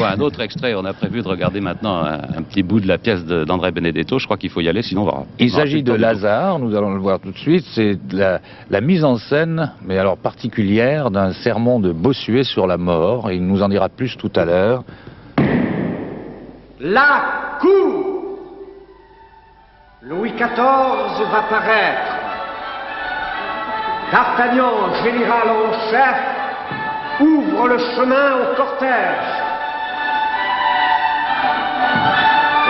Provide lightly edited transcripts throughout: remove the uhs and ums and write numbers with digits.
fois un autre extrait. On a prévu de regarder maintenant un petit bout de la pièce d'André Benedetto. Je crois qu'il faut y aller, sinon on va... Il s'agit de Lazare, nous allons le voir tout de suite. C'est la mise en scène, mais alors particulière, d'un sermon de Bossuet sur la mort. Il nous en dira plus tout à l'heure. La cour! Louis XIV va paraître. D'Artagnan, général en chef, ouvre le chemin au cortège.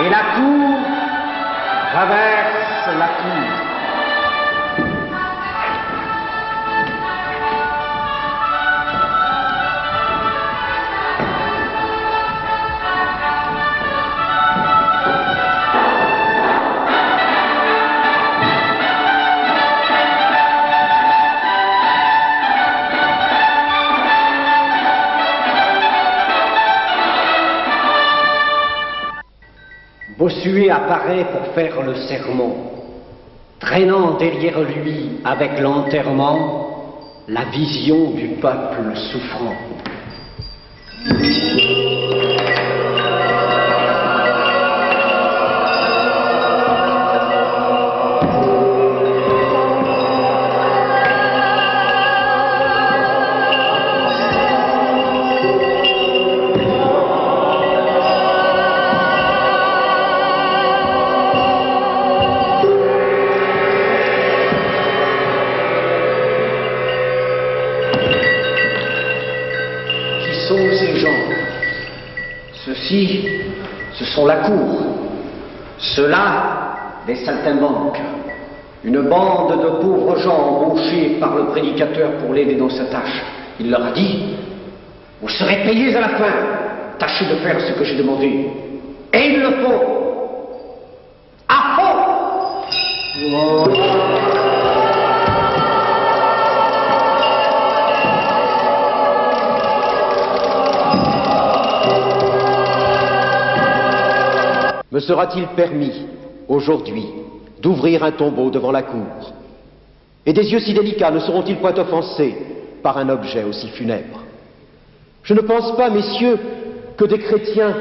Et la cour traverse la cour. Bossuet apparaît pour faire le sermon, traînant derrière lui avec l'enterrement la vision du peuple souffrant. Ces gens, ceux-ci, ce sont la cour, ceux-là, des saltimbanques, une bande de pauvres gens embauchés par le prédicateur pour l'aider dans sa tâche. Il leur a dit, vous serez payés à la fin, tâchez de faire ce que j'ai demandé. Et ils le font. À fond. Oh. Me sera-t-il permis, aujourd'hui, d'ouvrir un tombeau devant la cour? Et des yeux si délicats ne seront-ils point offensés par un objet aussi funèbre? Je ne pense pas, messieurs, que des chrétiens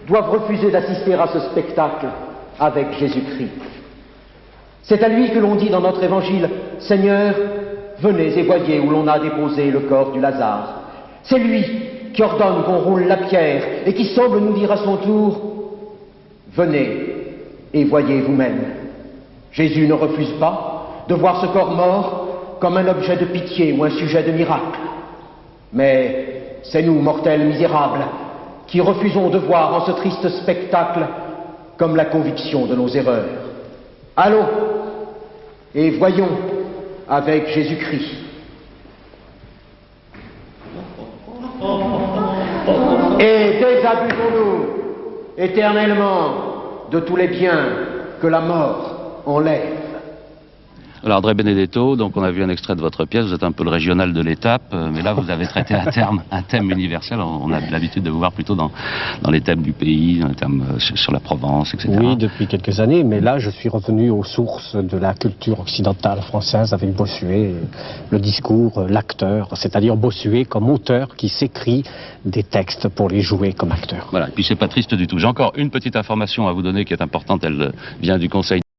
doivent refuser d'assister à ce spectacle avec Jésus-Christ. C'est à lui que l'on dit dans notre évangile, « Seigneur, venez et voyez où l'on a déposé le corps du Lazare. » C'est lui qui ordonne qu'on roule la pierre et qui semble nous dire à son tour, venez et voyez vous-même. Jésus ne refuse pas de voir ce corps mort comme un objet de pitié ou un sujet de miracle. Mais c'est nous, mortels misérables, qui refusons de voir en ce triste spectacle comme la conviction de nos erreurs. Allons et voyons avec Jésus-Christ. Et désabusons-nous éternellement de tous les biens que la mort enlève. Alors André Benedetto, donc on a vu un extrait de votre pièce, vous êtes un peu le régional de l'étape, mais là vous avez traité un thème universel. On a l'habitude de vous voir plutôt dans les thèmes du pays, dans les thèmes sur la Provence, etc. Oui, depuis quelques années, mais là je suis revenu aux sources de la culture occidentale française avec Bossuet, le discours, l'acteur, c'est-à-dire Bossuet comme auteur qui s'écrit des textes pour les jouer comme acteur. Voilà, et puis c'est pas triste du tout. J'ai encore une petite information à vous donner qui est importante, elle vient du Conseil